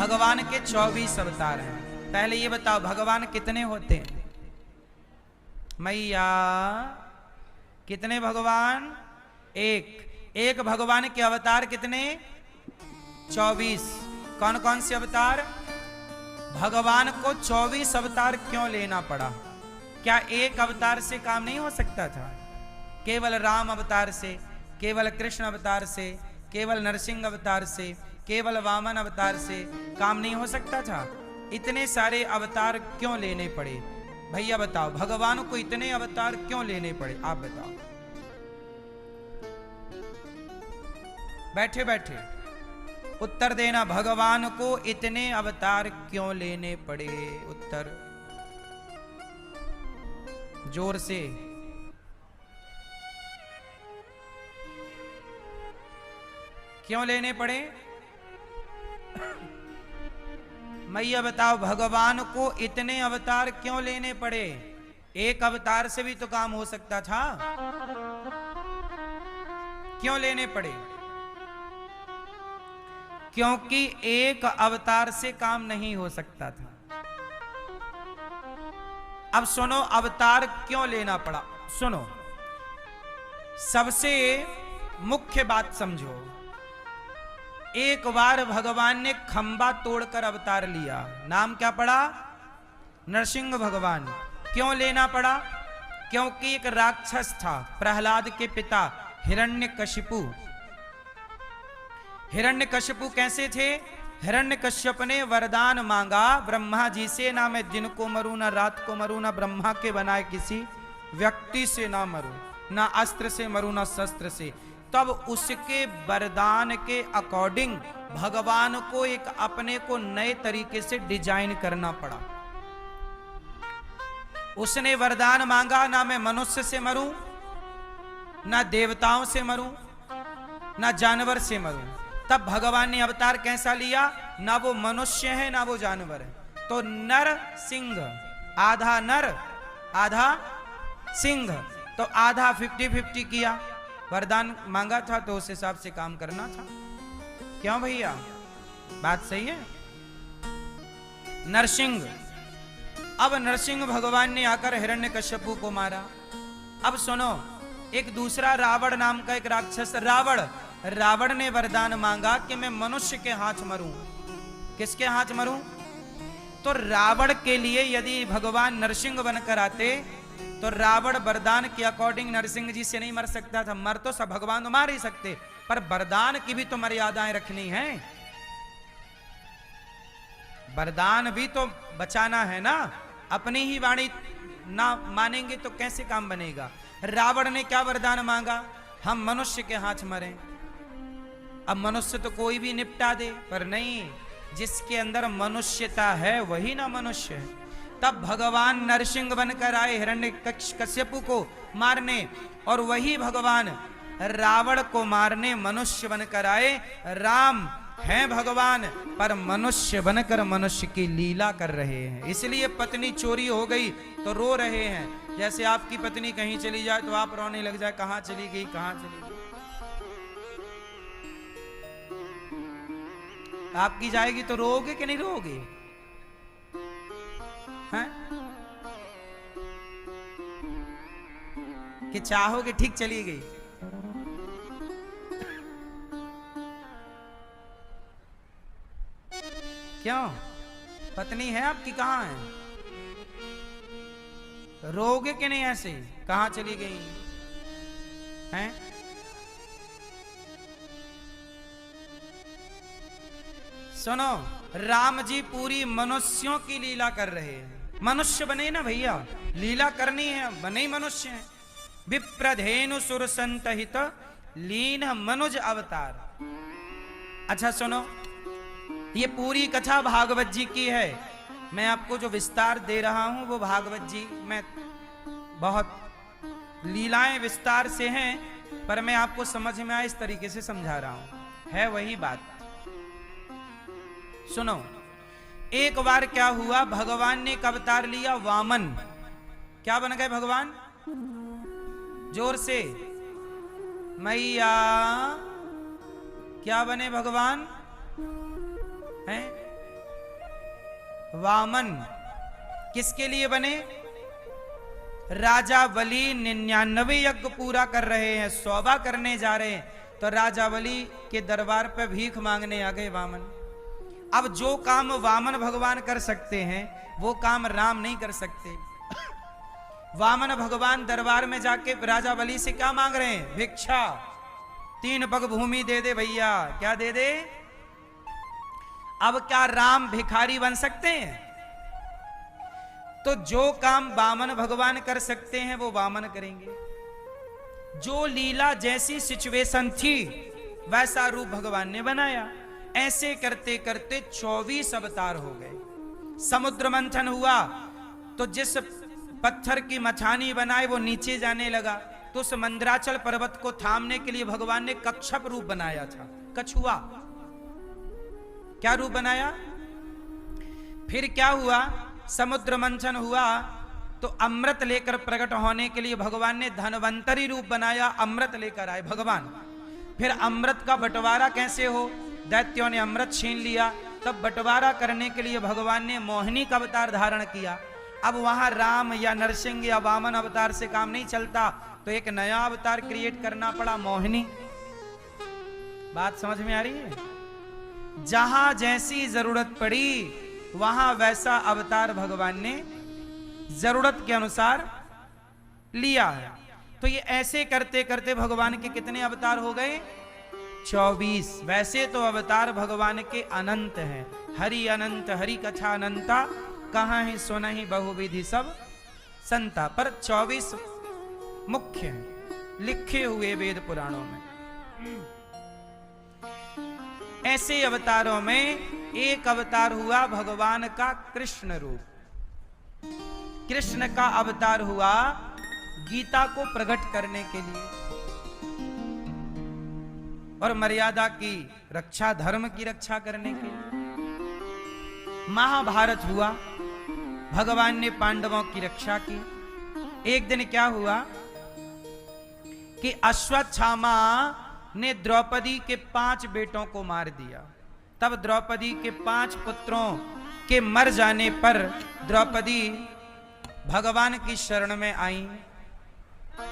भगवान के 24 अवतार हैं। पहले ये बताओ भगवान कितने होते हैं? मैया कितने भगवान? एक भगवान के अवतार कितने? 24। कौन कौन से अवतार? भगवान को 24 अवतार क्यों लेना पड़ा? क्या एक अवतार से काम नहीं हो सकता था? केवल राम अवतार से, केवल कृष्ण अवतार से, केवल नरसिंह अवतार से, केवल वामन अवतार से काम नहीं हो सकता था? इतने सारे अवतार क्यों लेने पड़े? भैया बताओ, भगवान को इतने अवतार क्यों लेने पड़े? आप बताओ। बैठे बैठे उत्तर देना। भगवान को इतने अवतार क्यों लेने पड़े? उत्तर जोर से। क्यों लेने पड़े? मैया बताओ, भगवान को इतने अवतार क्यों लेने पड़े? एक अवतार से भी तो काम हो सकता था। क्यों लेने पड़े? क्योंकि एक अवतार से काम नहीं हो सकता था। अब सुनो, अवतार क्यों लेना पड़ा? सुनो, सबसे मुख्य बात समझो। एक बार भगवान ने खंबा तोड़कर अवतार लिया। नाम क्या पड़ा? नरसिंह भगवान। क्यों लेना पड़ा? क्योंकि एक राक्षस था, प्रहलाद के पिता हिरण्यकशिपु। हिरण्यकशिपु कैसे थे? हिरण्यकश्यप ने वरदान मांगा ब्रह्मा जी से, ना मैं दिन को मरूं, ना रात को मरूं, ना ब्रह्मा के बनाए किसी व्यक्ति से ना मरूं, ना अस्त्र से मरूं, ना शस्त्र से। तब उसके वरदान के अकॉर्डिंग भगवान को एक अपने को नए तरीके से डिजाइन करना पड़ा। उसने वरदान मांगा, ना मैं मनुष्य से मरूं, ना देवताओं से मरूं, ना जानवर से मरूं। तब भगवान ने अवतार कैसा लिया? ना वो मनुष्य है ना वो जानवर है। तो नर सिंह, आधा नर आधा सिंह, तो आधा 50-50 किया। वरदान मांगा था तो उस हिसाब से काम करना था। क्यों भैया, बात सही है? नरसिंह। अब नरसिंह भगवान ने आकर हिरण्यकश्यपु को मारा। अब सुनो, एक दूसरा रावण नाम का एक राक्षस, रावण ने वरदान मांगा कि मैं मनुष्य के हाथ मरूं। किसके हाथ मरूं? तो रावण के लिए यदि भगवान नरसिंह बनकर आते तो रावण वरदान के अकॉर्डिंग नरसिंह जी से नहीं मर सकता था। मर तो सब भगवान तो मार ही सकते, पर वरदान की भी तो मर्यादाएं रखनी है। वरदान भी तो बचाना है ना। अपनी ही वाणी ना मानेंगे तो कैसे काम बनेगा? रावण ने क्या वरदान मांगा? हम मनुष्य के हाथ मरें। अब मनुष्य तो कोई भी निपटा दे, पर नहीं, जिसके अंदर मनुष्यता है वही ना मनुष्य है। तब भगवान नरसिंह बनकर आए हिरण्यकश्यपु को मारने, और वही भगवान रावण को मारने मनुष्य बनकर आए। राम हैं भगवान, पर मनुष्य बनकर मनुष्य की लीला कर रहे हैं। इसलिए पत्नी चोरी हो गई तो रो रहे हैं। जैसे आपकी पत्नी कहीं चली जाए तो आप रोने लग जाए, कहां चली गई, कहां चली गई। आपकी जाएगी तो रोओगे कि नहीं रोओगे? हैं? कि चाहोगे ठीक चली गई? क्यों? पत्नी है आपकी, कहां है? रोओगे कि नहीं ऐसे? कहां चली गई हैं? सुनो, राम जी पूरी मनुष्यों की लीला कर रहे हैं। मनुष्य बने ना भैया, लीला करनी है, बने ही मनुष्य हैं। विप्रधेनु सुर संतहित लीन मनुज अवतार। अच्छा सुनो, ये पूरी कथा भागवत जी की है। मैं आपको जो विस्तार दे रहा हूं वो भागवत जी में बहुत लीलाएं विस्तार से हैं, पर मैं आपको समझ में आए इस तरीके से समझा रहा हूं। है वही बात। सुनो, एक बार क्या हुआ, भगवान ने एक अवतार लिया, वामन। क्या बन गए भगवान? जोर से मैया, क्या बने भगवान? हैं? वामन किसके लिए बने? राजा बलि 99 यज्ञ पूरा कर रहे हैं, 100वां करने जा रहे हैं, तो राजा बलि के दरबार पर भीख मांगने आ गए वामन। अब जो काम वामन भगवान कर सकते हैं वो काम राम नहीं कर सकते। वामन भगवान दरबार में जाके राजा बलि से क्या मांग रहे हैं? भिक्षा। 3 पग भूमि दे दे भैया। क्या दे दे? अब क्या राम भिखारी बन सकते हैं? तो जो काम वामन भगवान कर सकते हैं वो वामन करेंगे। जो लीला जैसी सिचुएशन थी वैसा रूप भगवान ने बनाया। ऐसे करते करते 24 अवतार हो गए। समुद्र मंथन हुआ तो जिस पत्थर की मछानी बनाए वो नीचे जाने लगा, तो उस मंदराचल पर्वत को थामने के लिए भगवान ने कच्छप रूप बनाया था, कछुआ। क्या रूप बनाया? फिर क्या हुआ? समुद्र मंथन हुआ तो अमृत लेकर प्रकट होने के लिए भगवान ने धनवंतरी रूप बनाया, अमृत लेकर आए भगवान। फिर अमृत का बंटवारा कैसे हो? दैत्यों ने अमृत छीन लिया, तब बंटवारा करने के लिए भगवान ने मोहिनी का अवतार धारण किया। अब वहां राम या नरसिंह या वामन अवतार से काम नहीं चलता, तो एक नया अवतार क्रिएट करना पड़ा, मोहिनी। बात समझ में आ रही है? जहां जैसी जरूरत पड़ी वहां वैसा अवतार भगवान ने जरूरत के अनुसार लिया है। तो ये ऐसे करते करते भगवान के कितने अवतार हो गए? 24। वैसे तो अवतार भगवान के अनंत हैं। हरि अनंत, हरि कथा अनंता, कहाँ है सुनहि बहुविधि सब संता। पर 24 मुख्य हैं लिखे हुए वेद पुराणों में। ऐसे अवतारों में एक अवतार हुआ भगवान का कृष्ण रूप। कृष्ण का अवतार हुआ गीता को प्रकट करने के लिए और मर्यादा की रक्षा, धर्म की रक्षा करने के लिए। महाभारत हुआ, भगवान ने पांडवों की रक्षा की। एक दिन क्या हुआ कि अश्वत्थामा ने द्रौपदी के 5 बेटों को मार दिया। तब द्रौपदी के 5 पुत्रों के मर जाने पर द्रौपदी भगवान की शरण में आई।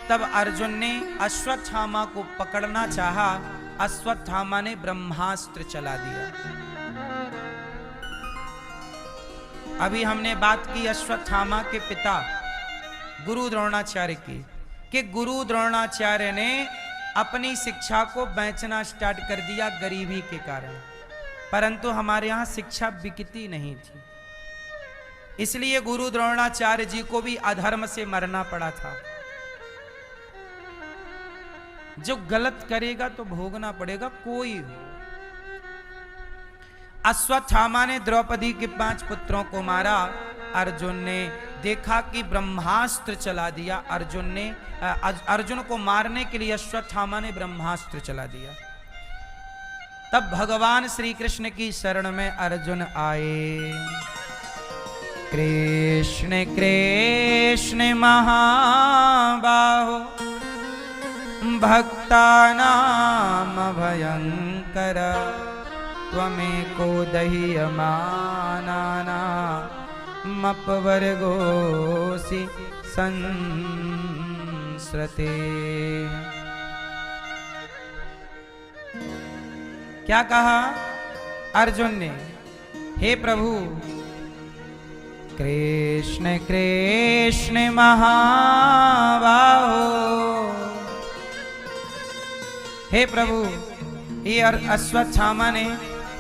तब अर्जुन ने अश्वत्थामा को पकड़ना चाहा, अश्वत्थामा ने ब्रह्मास्त्र चला दिया। अभी हमने बात की अश्वत्थामा के पिता गुरु द्रोणाचार्य की, कि गुरु द्रोणाचार्य ने अपनी शिक्षा को बेचना स्टार्ट कर दिया गरीबी के कारण। परंतु हमारे यहां शिक्षा बिकती नहीं थी, इसलिए गुरु द्रोणाचार्य जी को भी अधर्म से मरना पड़ा था। जो गलत करेगा तो भोगना पड़ेगा, कोई हो। अश्वत्थामा ने द्रौपदी के 5 पुत्रों को मारा। अर्जुन ने देखा कि ब्रह्मास्त्र चला दिया। अर्जुन को मारने के लिए अश्वत्थामा ने ब्रह्मास्त्र चला दिया। तब भगवान श्री कृष्ण की शरण में अर्जुन आए। कृष्ण कृष्ण महाबाहो भक्तानाम भयंकर त्वमेको दह्यमानाना मपवर्गोऽसि संस्रते। क्या कहा अर्जुन ने? हे प्रभु, कृष्ण कृष्ण महाबाहो, हे प्रभु, ये अश्वत्थामा ने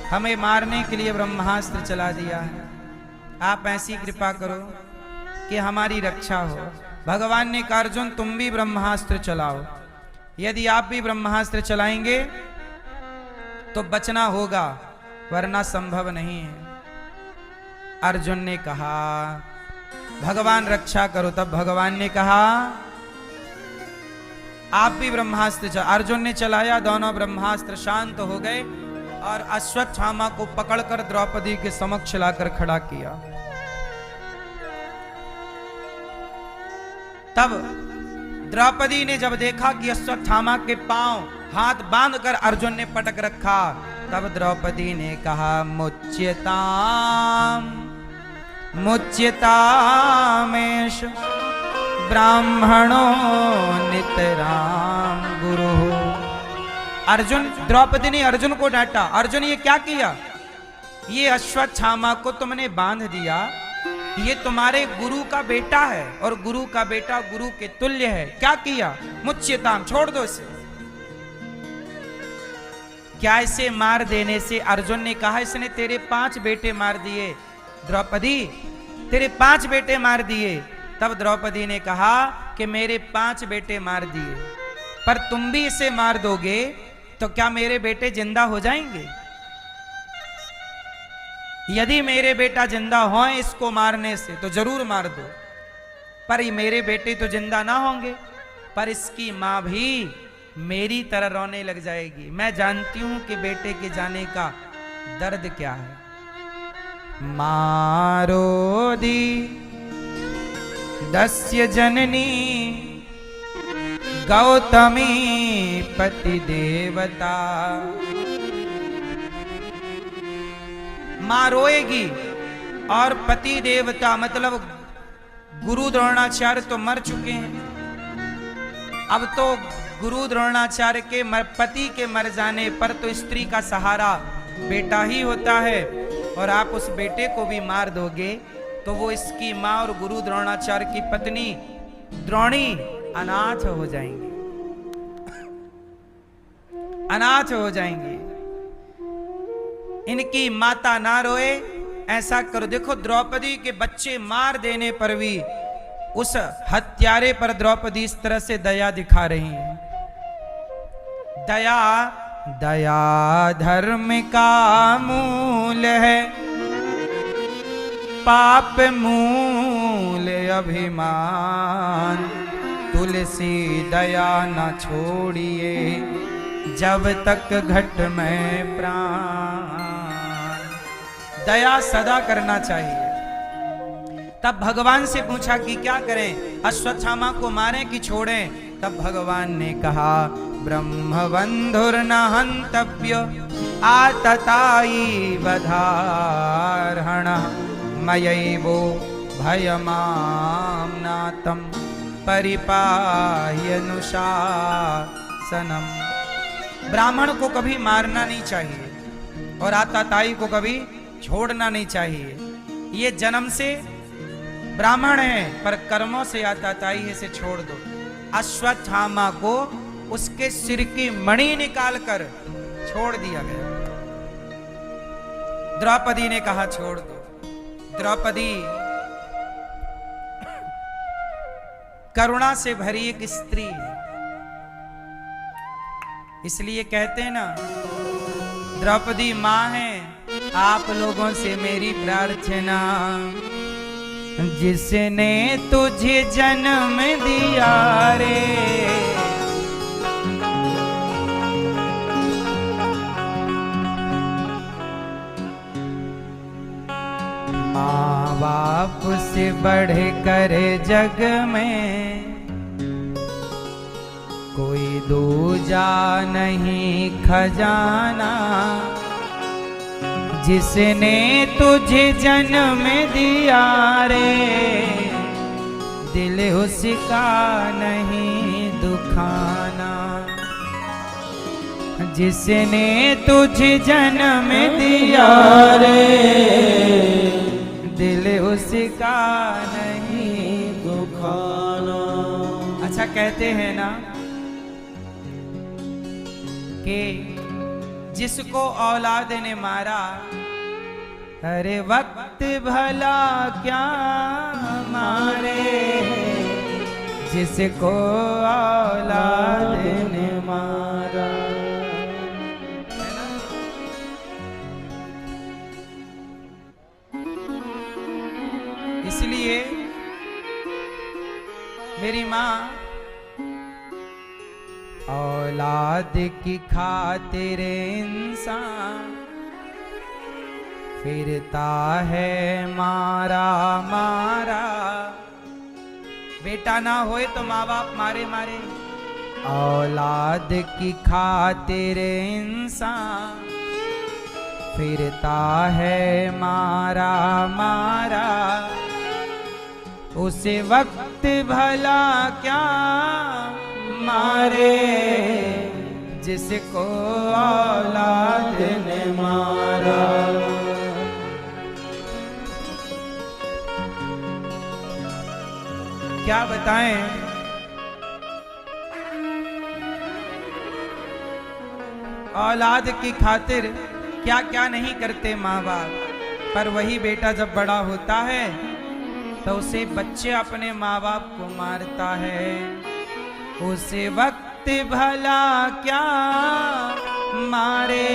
हमें मारने के लिए ब्रह्मास्त्र चला दिया है। आप ऐसी कृपा करो कि हमारी रक्षा हो। भगवान ने कहा अर्जुन तुम भी ब्रह्मास्त्र चलाओ। यदि आप भी ब्रह्मास्त्र चलाएंगे तो बचना होगा, वरना संभव नहीं है। अर्जुन ने कहा भगवान रक्षा करो। तब भगवान ने कहा आप भी ब्रह्मास्त्र अर्जुन ने चलाया। दोनों ब्रह्मास्त्र शांत हो गए और अश्वत्थामा को पकड़कर द्रौपदी के समक्ष लाकर खड़ा किया। तब द्रौपदी ने जब देखा कि अश्वत्थामा के पांव हाथ बांधकर अर्जुन ने पटक रखा, तब द्रौपदी ने कहा मुच्यताम मुच्यतामेष ब्राह्मणो नितराम गुरु। अर्जुन, द्रौपदी ने अर्जुन को डांटा, अर्जुन ये क्या किया? ये अश्वत्थामा को तुमने बांध दिया, ये तुम्हारे गुरु का बेटा है और गुरु का बेटा गुरु के तुल्य है, क्या किया? मुच्यताम, छोड़ दो इसे। क्या इसे मार देने से? अर्जुन ने कहा इसने तेरे 5 बेटे मार दिए द्रौपदी, तेरे 5 बेटे मार दिए। तब द्रौपदी ने कहा कि मेरे 5 बेटे मार दिए, पर तुम भी इसे मार दोगे तो क्या मेरे बेटे जिंदा हो जाएंगे? यदि मेरे बेटा जिंदा हो इसको मारने से तो जरूर मार दो, पर ये मेरे बेटे तो जिंदा ना होंगे, पर इसकी मां भी मेरी तरह रोने लग जाएगी। मैं जानती हूं कि बेटे के जाने का दर्द क्या है। मारोदी दस्य जननी गौतमी पति देवता। मां रोएगी और पति देवता मतलब गुरु द्रोणाचार्य तो मर चुके हैं। अब तो गुरु द्रोणाचार्य के पति के मर जाने पर तो स्त्री का सहारा बेटा ही होता है, और आप उस बेटे को भी मार दोगे तो वो इसकी मां और गुरु द्रोणाचार्य की पत्नी द्रोणी अनाथ हो जाएंगे, अनाथ हो जाएंगे। इनकी माता ना रोए, ऐसा करो। देखो द्रौपदी के बच्चे मार देने पर भी उस हत्यारे पर द्रौपदी इस तरह से दया दिखा रही है। दया, दया धर्म का मूल है, पाप मूल अभिमान। तुलसी दया न छोड़िए जब तक घट में प्राण। दया सदा करना चाहिए। तब भगवान से पूछा कि क्या करें, अश्वत्थामा को मारें कि छोड़ें? तब भगवान ने कहा ब्रह्मबंधुर्न हन्तव्य आततायी वधार्हण मयैवो भयमाम्नातं परिपाह्यनुशासनम्। ब्राह्मण को कभी मारना नहीं चाहिए और आतताई को कभी छोड़ना नहीं चाहिए। ये जन्म से ब्राह्मण है पर कर्मों से आतताई है, से छोड़ दो। अश्वत्थामा को उसके सिर की मणि निकालकर छोड़ दिया गया। द्रौपदी ने कहा छोड़ दो। द्रौपदी करुणा से भरी एक स्त्री है, इसलिए कहते हैं ना द्रौपदी मां है। आप लोगों से मेरी प्रार्थना, जिसने तुझे जन्म दिया रे, माँ बाप से बढ़ कर जग में कोई दूजा नहीं खजाना। जिसने तुझे जन्म दिया रे, दिल उसका नहीं दुखाना। जिसने तुझे जन्म दिया रे, दिल उसका नहीं दुखाना। अच्छा कहते हैं ना कि जिसको औलाद ने मारा, अरे वक्त भला क्या मारे, जिसको औलाद ने मारा। इसलिए मेरी माँ औलाद की खातिर इंसान फिरता है मारा मारा। बेटा ना होए तो माँ बाप मारे मारे। औलाद की खातिर इंसान फिरता है मारा मारा। उसे वक्त भला क्या मारे जिसको औलाद ने मारा। क्या बताएं, औलाद की खातिर क्या क्या नहीं करते माँ बाप, पर वही बेटा जब बड़ा होता है तो उसे बच्चे अपने माँ बाप को मारता है। उसे वक्त भला क्या मारे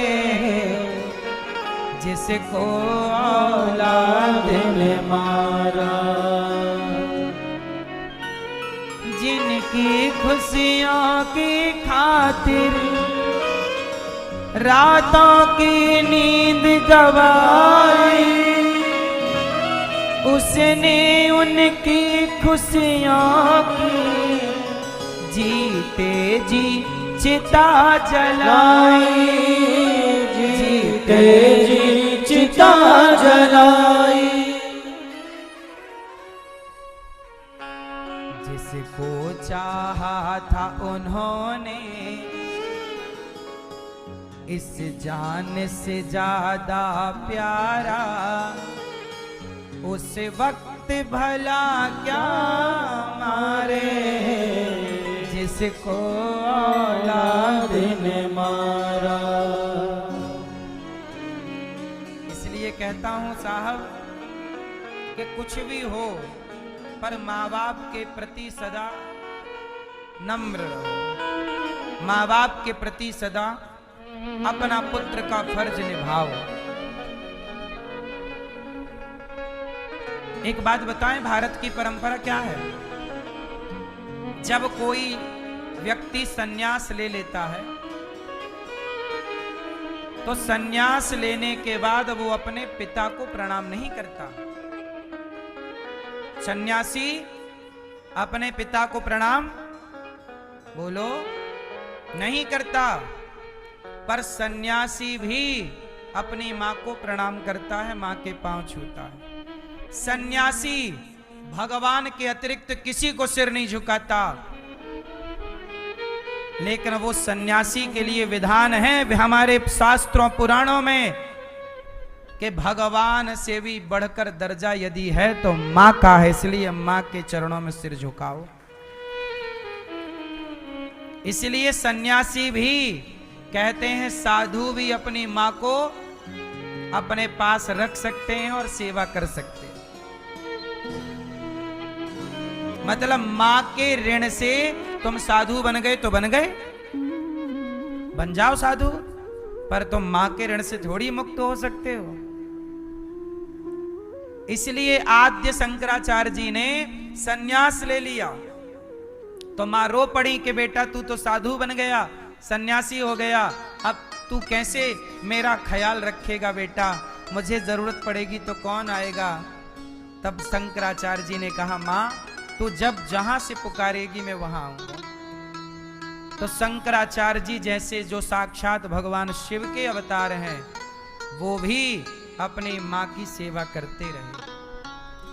जिसको औलाद ने मारा। जिनकी खुशियों की खातिर रातों की नींद गवाई, उसने उनकी खुशियों की जीते जी चिता जलाई, जीते जी चिता जलाई। जिसको चाहा था उन्होंने इस जान से ज्यादा प्यारा, उस वक्त भला क्या मारे जिसको औलाद ने मारा। इसलिए कहता हूं साहब कि कुछ भी हो पर माँ बाप के प्रति सदा नम्र रहो, माँ बाप के प्रति सदा अपना पुत्र का फर्ज निभाओ। एक बात बताएं, भारत की परंपरा क्या है? जब कोई व्यक्ति संन्यास ले लेता है तो संन्यास लेने के बाद वो अपने पिता को प्रणाम नहीं करता। सन्यासी अपने पिता को प्रणाम बोलो नहीं करता, पर सन्यासी भी अपनी मां को प्रणाम करता है, मां के पांव छूता है। सन्यासी भगवान के अतिरिक्त किसी को सिर नहीं झुकाता, लेकिन वो सन्यासी के लिए विधान है हमारे शास्त्रों पुराणों में कि भगवान से भी बढ़कर दर्जा यदि है तो मां का है, इसलिए मां के चरणों में सिर झुकाओ। इसलिए सन्यासी भी कहते हैं, साधु भी अपनी मां को अपने पास रख सकते हैं और सेवा कर सकते हैं। मतलब मां के ऋण से तुम साधु बन गए तो बन गए, बन जाओ साधु, पर तुम मां के ऋण से थोड़ी मुक्त हो सकते हो। इसलिए आद्य शंकराचार्य जी ने सन्यास ले लिया तो मां रो पड़ी कि बेटा तू तो साधु बन गया, सन्यासी हो गया, अब तू कैसे मेरा ख्याल रखेगा बेटा, मुझे जरूरत पड़ेगी तो कौन आएगा। तब शंकराचार्य जी ने कहा, मां तू जब जहां से पुकारेगी मैं वहां आऊंगा। तो शंकराचार्य जी जैसे जो साक्षात भगवान शिव के अवतार हैं, वो भी अपनी मां की सेवा करते रहे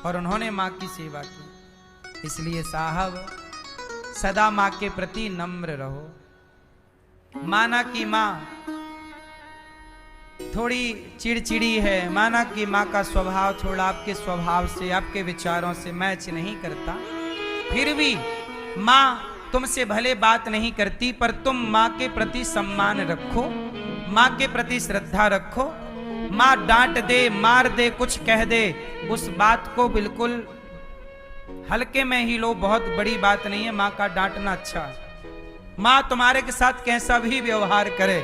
और उन्होंने मां की सेवा की। इसलिए साहब सदा मां के प्रति नम्र रहो। माना कि मां थोड़ी चिड़चिड़ी है, माना कि मां का स्वभाव थोड़ा आपके स्वभाव से, आपके विचारों से मैच नहीं करता, फिर भी मां तुमसे भले बात नहीं करती, पर तुम मां के प्रति सम्मान रखो, मां के प्रति श्रद्धा रखो। मां डांट दे, मार दे, कुछ कह दे, उस बात को बिल्कुल हल्के में ही लो, बहुत बड़ी बात नहीं है। मां का डांटना अच्छा है। मां तुम्हारे के साथ कैसा भी व्यवहार करे,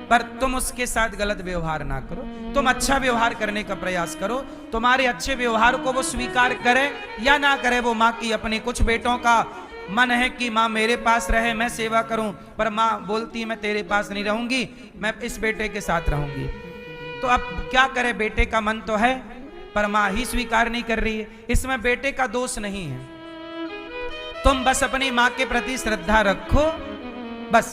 पर तुम उसके साथ गलत व्यवहार ना करो, तुम अच्छा व्यवहार करने का प्रयास करो। तुम्हारे अच्छे व्यवहार को वो स्वीकार करे या ना करे, वो मां की अपनी। कुछ बेटों का मन है कि मां मेरे पास रहे, मैं सेवा करूं, पर मां बोलती मैं तेरे पास नहीं रहूंगी, मैं इस बेटे के साथ रहूंगी। तो अब क्या करे, बेटे का मन तो है पर मां ही स्वीकार नहीं कर रही है। इसमें बेटे का दोष नहीं है, तुम बस अपनी मां के प्रति श्रद्धा रखो, बस।